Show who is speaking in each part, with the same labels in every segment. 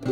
Speaker 1: Hi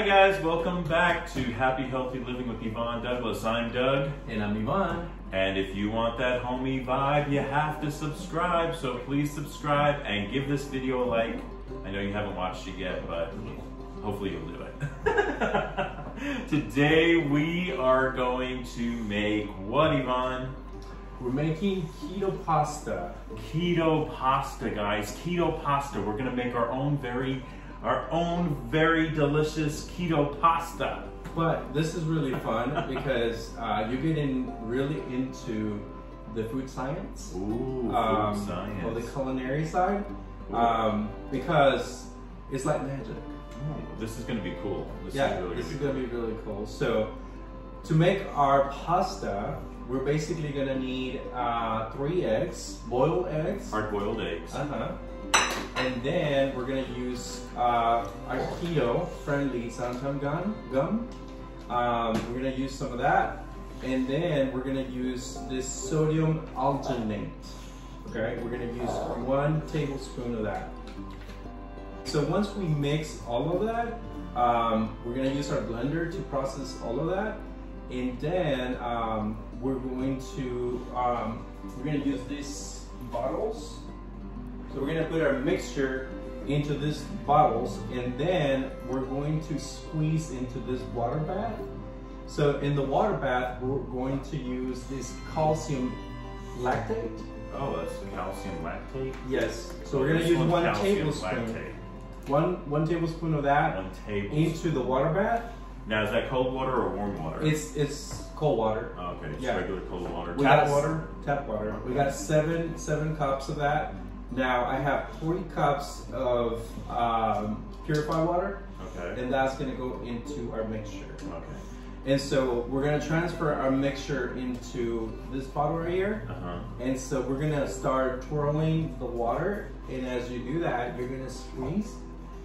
Speaker 1: guys, welcome back to Happy Healthy Living with Yvonne Douglas. I'm Doug.
Speaker 2: And I'm Yvonne.
Speaker 1: And if you want that homey vibe, you have to subscribe. So please subscribe and give this video a like. I know you haven't watched it yet, but hopefully you'll do it. Today we are going to make what, Yvonne?
Speaker 2: We're making keto pasta.
Speaker 1: Keto pasta, guys. Keto pasta. We're gonna make our own very delicious keto pasta.
Speaker 2: But this is really fun because you're getting really into the food science.
Speaker 1: Ooh, food science.
Speaker 2: Or the culinary side. Because it's like magic.
Speaker 1: Ooh, this is gonna be cool. This
Speaker 2: is gonna be really cool. So to make our pasta, we're basically gonna need 3 eggs, boiled eggs.
Speaker 1: Hard-boiled eggs.
Speaker 2: And then we're gonna use our keto-friendly xanthan gum. We're gonna use some of that, and then we're gonna use this sodium alginate. Okay, we're gonna use 1 tablespoon of that. So once we mix all of that, we're gonna use our blender to process all of that, and then we're gonna use these bottles. So we're gonna put our mixture into these bottles, and then we're going to squeeze into this water bath. So in the water bath, we're going to use this calcium lactate.
Speaker 1: Oh, that's calcium lactate?
Speaker 2: Yes. So we're gonna use 1 tablespoon. One tablespoon of that into the water bath.
Speaker 1: Now, is that cold water or warm water?
Speaker 2: It's cold water.
Speaker 1: Oh, okay, it's
Speaker 2: yeah.
Speaker 1: Regular cold water.
Speaker 2: Tap water? Tap water. Okay. We got seven cups of that. Now I have 3 cups of purified water.
Speaker 1: Okay.
Speaker 2: And that's gonna go into our mixture.
Speaker 1: Okay.
Speaker 2: And so we're gonna transfer our mixture into this bottle right here. And so we're gonna start twirling the water. And as you do that, you're gonna squeeze,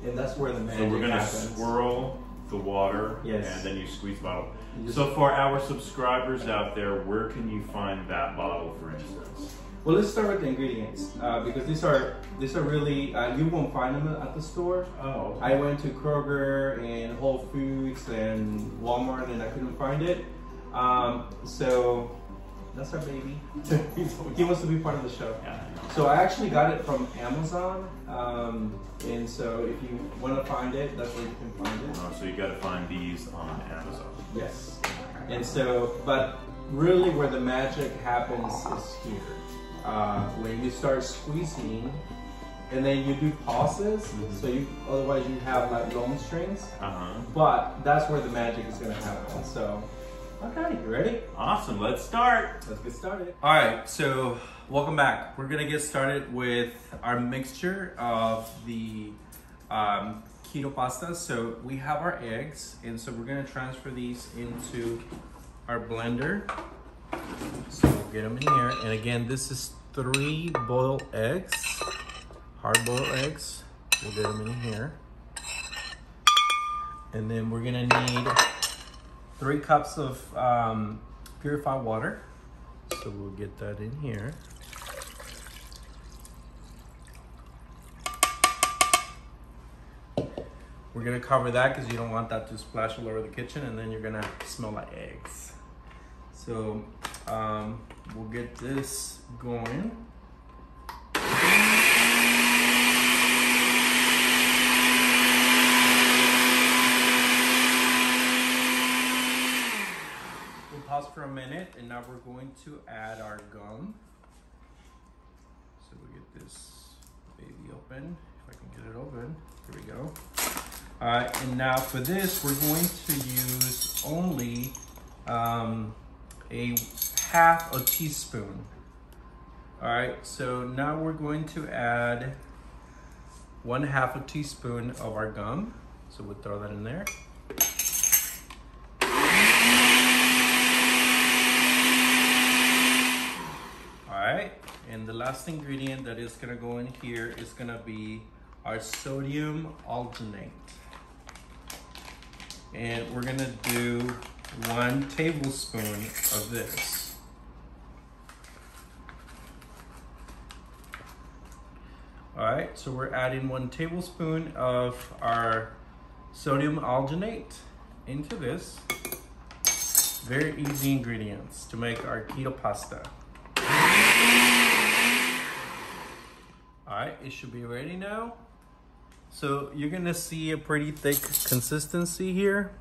Speaker 2: and that's where the magic happens.
Speaker 1: So we're gonna swirl the water,
Speaker 2: yes,
Speaker 1: and then you squeeze the bottle. So for our subscribers out there, where can you find that bottle, for instance?
Speaker 2: Well, let's start with the ingredients because these are really you won't find them at the store.
Speaker 1: Oh. Okay.
Speaker 2: I went to Kroger and Whole Foods and Walmart and I couldn't find it. So that's our baby. He wants to be part of the show.
Speaker 1: Yeah.
Speaker 2: So I actually got it from Amazon, and so if you want to find it, that's where you can find it.
Speaker 1: Oh, so you got to find these on Amazon.
Speaker 2: Yes. And so, but really where the magic happens is here. When you start squeezing, and then you do pauses, so otherwise you have like long strings. But that's where the magic is going to happen. So, okay, you ready?
Speaker 1: Awesome, let's start.
Speaker 2: Let's get started. All right, so welcome back. We're going to get started with our mixture of the keto pasta. So we have our eggs, and so we're going to transfer these into our blender. So we'll get them in here, and again, this is 3 boiled eggs, hard-boiled eggs. We'll get them in here, and then we're gonna need 3 cups of purified water. So we'll get that in here. We're gonna cover that because you don't want that to splash all over the kitchen, and then you're gonna smell like eggs. So we'll get this going. We'll pause for a minute, and now we're going to add our gum. So we'll get this baby open. If I can get it open. Here we go. All right, and now for this, we're going to use only a half a teaspoon. All right, so now we're going to add 1/2 a teaspoon of our gum. So we'll throw that in there. All right, and the last ingredient that is gonna go in here is gonna be our sodium alginate. And we're gonna do 1 tablespoon of this. All right, so we're adding 1 tablespoon of our sodium alginate into this. Very easy ingredients to make our keto pasta. All right, it should be ready now. So you're gonna see a pretty thick consistency here.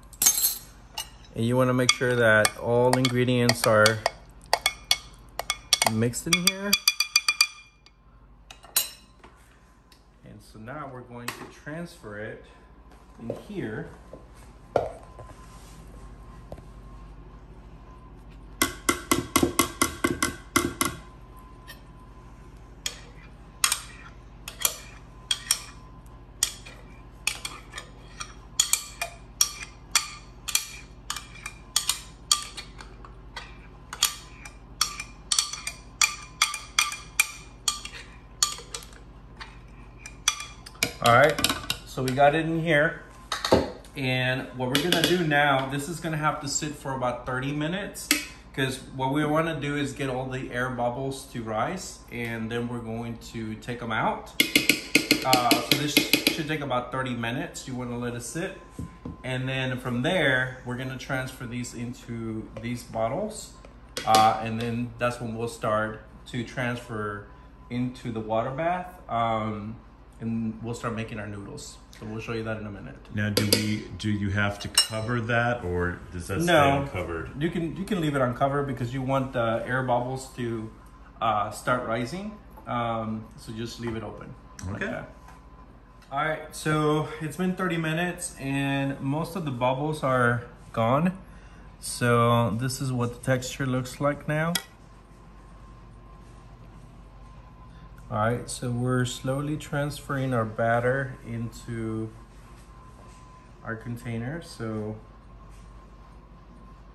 Speaker 2: And you wanna make sure that all ingredients are mixed in here. And so now we're going to transfer it in here. All right, so we got it in here. And what we're gonna do now, this is gonna have to sit for about 30 minutes because what we wanna do is get all the air bubbles to rise, and then we're going to take them out. So this should take about 30 minutes. You wanna let it sit. And then from there, we're gonna transfer these into these bottles. And then that's when we'll start to transfer into the water bath. And we'll start making our noodles. So we'll show you that in a minute.
Speaker 1: Now, do you have to cover that, or does that stay uncovered?
Speaker 2: You can leave it uncovered because you want the air bubbles to start rising. So just leave it open.
Speaker 1: Okay.
Speaker 2: Like that. All right, so it's been 30 minutes and most of the bubbles are gone. So this is what the texture looks like now. All right, so we're slowly transferring our batter into our container. So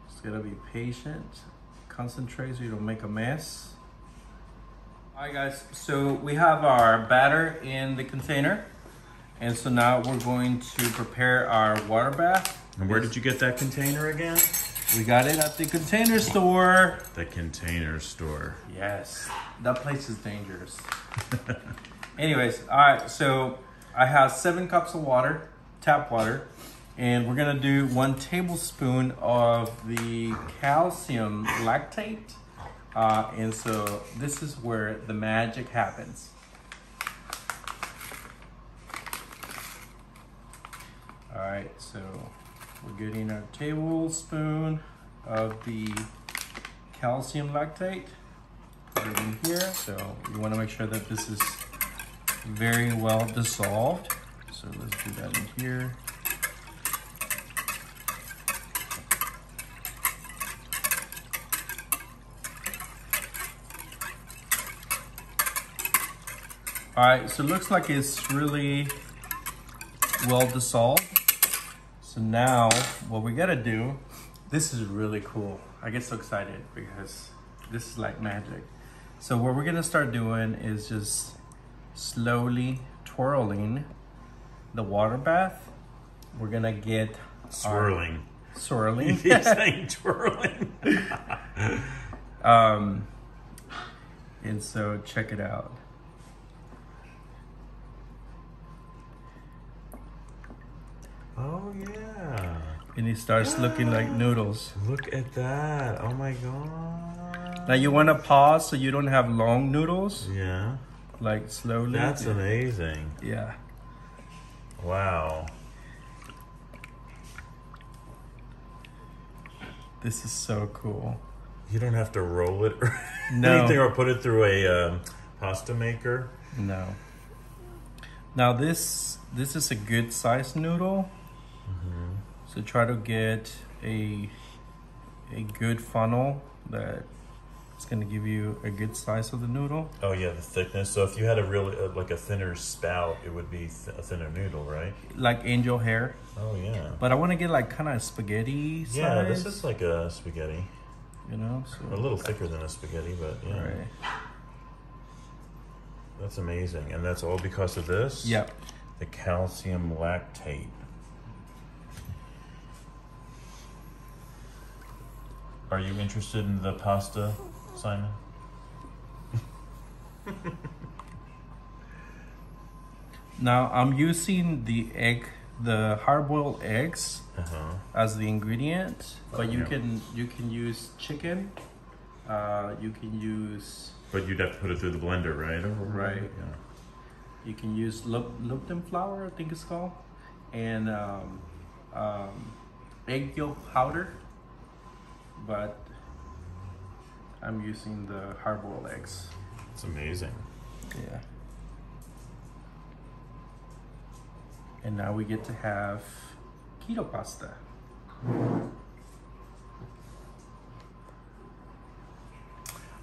Speaker 2: just gotta be patient, concentrate so you don't make a mess. All right guys, so we have our batter in the container. And so now we're going to prepare our water bath.
Speaker 1: And where did you get that container again?
Speaker 2: We got it at the Container Store.
Speaker 1: The Container Store.
Speaker 2: Yes, that place is dangerous. Anyways, all right, so I have 7 cups of water, tap water, and we're gonna do 1 tablespoon of the calcium lactate. And so this is where the magic happens. All right, so we're getting our tablespoon of the calcium lactate. Put it in here. So you want to make sure that this is very well dissolved. So let's do that in here. All right, so it looks like it's really well dissolved. So now what we gotta do, this is really cool. I get so excited because this is like magic. So what we're gonna start doing is just slowly twirling the water bath. We're gonna get
Speaker 1: swirling.
Speaker 2: Swirling.
Speaker 1: You're saying twirling.
Speaker 2: And so check it out.
Speaker 1: Oh yeah.
Speaker 2: And it starts looking like noodles.
Speaker 1: Look at that. Oh my god.
Speaker 2: Now you want to pause so you don't have long noodles.
Speaker 1: Yeah.
Speaker 2: Like slowly.
Speaker 1: That's amazing.
Speaker 2: Yeah.
Speaker 1: Wow.
Speaker 2: This is so cool.
Speaker 1: You don't have to roll it or
Speaker 2: No.
Speaker 1: anything or put it through a pasta maker.
Speaker 2: No. Now this is a good size noodle.
Speaker 1: Mm-hmm.
Speaker 2: So try to get a good funnel that it's gonna give you a good size of the noodle.
Speaker 1: Oh yeah, the thickness. So if you had a really like a thinner spout, it would be a thinner noodle, right?
Speaker 2: Like angel hair.
Speaker 1: Oh yeah.
Speaker 2: But I want to get like kind of spaghetti size.
Speaker 1: Yeah, this is like a spaghetti.
Speaker 2: You know, so
Speaker 1: A little thicker than a spaghetti, but yeah.
Speaker 2: right.
Speaker 1: That's amazing, and that's all because of this.
Speaker 2: Yep.
Speaker 1: The calcium lactate. Are you interested in the pasta, Simon?
Speaker 2: Now I'm using the hard-boiled eggs as the ingredient, but you can use chicken. You can use.
Speaker 1: But you'd have to put it through the blender, right?
Speaker 2: Right.
Speaker 1: Yeah.
Speaker 2: You can use Lupton flour, I think it's called, and egg yolk powder. But I'm using the hard-boiled eggs.
Speaker 1: It's amazing.
Speaker 2: Yeah. And now we get to have keto pasta.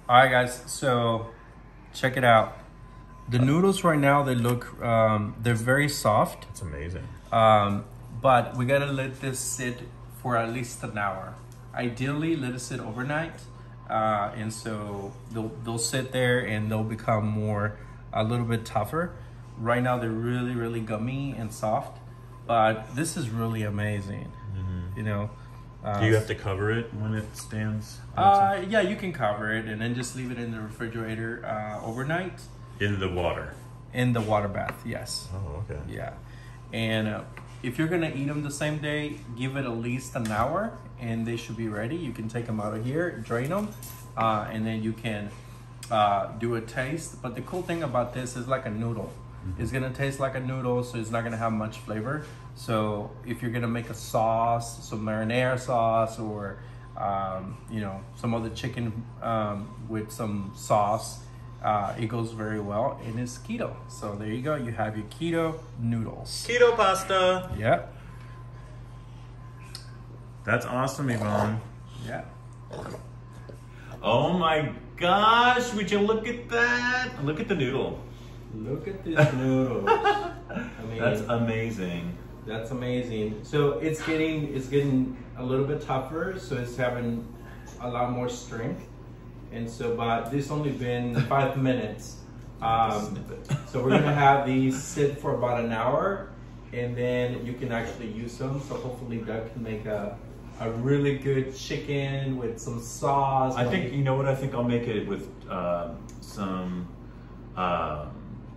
Speaker 2: All right, guys, so check it out. The noodles right now, they look, they're very soft.
Speaker 1: It's amazing.
Speaker 2: But we gotta let this sit for at least an hour. Ideally, let it sit overnight. And so they'll sit there and they'll become a little bit tougher. Right now, they're really, really gummy and soft, but this is really amazing. You know.
Speaker 1: Do you have to cover it when it stands?
Speaker 2: Yeah, you can cover it and then just leave it in the refrigerator overnight.
Speaker 1: In the water?
Speaker 2: In the water bath, yes.
Speaker 1: Oh, okay.
Speaker 2: Yeah. And if you're gonna eat them the same day, give it at least an hour and they should be ready. You can take them out of here, drain them, and then you can do a taste. But the cool thing about this is like a noodle. It's gonna taste like a noodle, so it's not gonna have much flavor. So if you're gonna make a sauce, some marinara sauce, or you know, some other chicken with some sauce, it goes very well, and it's keto. So there you go. You have your keto noodles.
Speaker 1: Keto pasta.
Speaker 2: Yep.
Speaker 1: That's awesome, Yvonne.
Speaker 2: Yeah.
Speaker 1: Oh my gosh! Would you look at that? Look at the noodle.
Speaker 2: Look at these noodles. I mean,
Speaker 1: that's amazing.
Speaker 2: That's amazing. So it's getting a little bit tougher. So it's having a lot more strength. And so, but this only been 5 minutes. So we're gonna have these sit for about an hour, and then you can actually use them. So hopefully Doug can make a really good chicken with some sauce.
Speaker 1: I think, you know what, I think I'll make it with some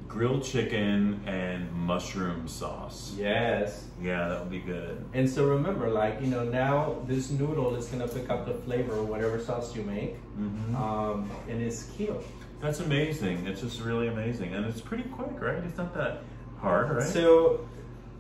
Speaker 1: grilled chicken and mushroom sauce.
Speaker 2: Yes.
Speaker 1: Yeah, that would be good.
Speaker 2: And so remember, like, you know, now this noodle is gonna pick up the flavor of whatever sauce you make, and it's keto.
Speaker 1: That's amazing. It's just really amazing, and it's pretty quick, right? It's not that hard, right?
Speaker 2: So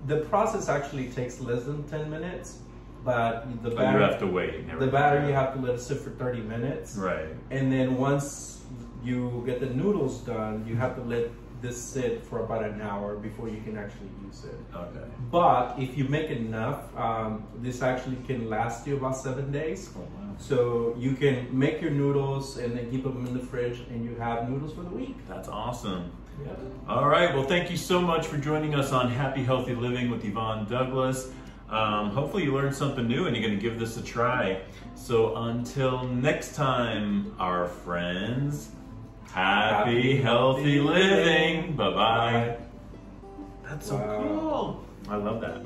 Speaker 2: the process actually takes less than 10 minutes, but the batter,
Speaker 1: you have to wait.
Speaker 2: The batter, you have to let it sit for 30 minutes.
Speaker 1: Right.
Speaker 2: And then once you get the noodles done, you have to let this sit for about an hour before you can actually use it.
Speaker 1: Okay.
Speaker 2: But if you make enough, this actually can last you about 7 days.
Speaker 1: Oh, wow.
Speaker 2: So you can make your noodles and then keep them in the fridge, and you have noodles for the week.
Speaker 1: That's awesome.
Speaker 2: Yep.
Speaker 1: All right. Well, thank you so much for joining us on Happy Healthy Living with Yvonne Douglas. Hopefully you learned something new and you're going to give this a try. So until next time, our friends, happy healthy living. Bye-bye. That's so cool. I love that.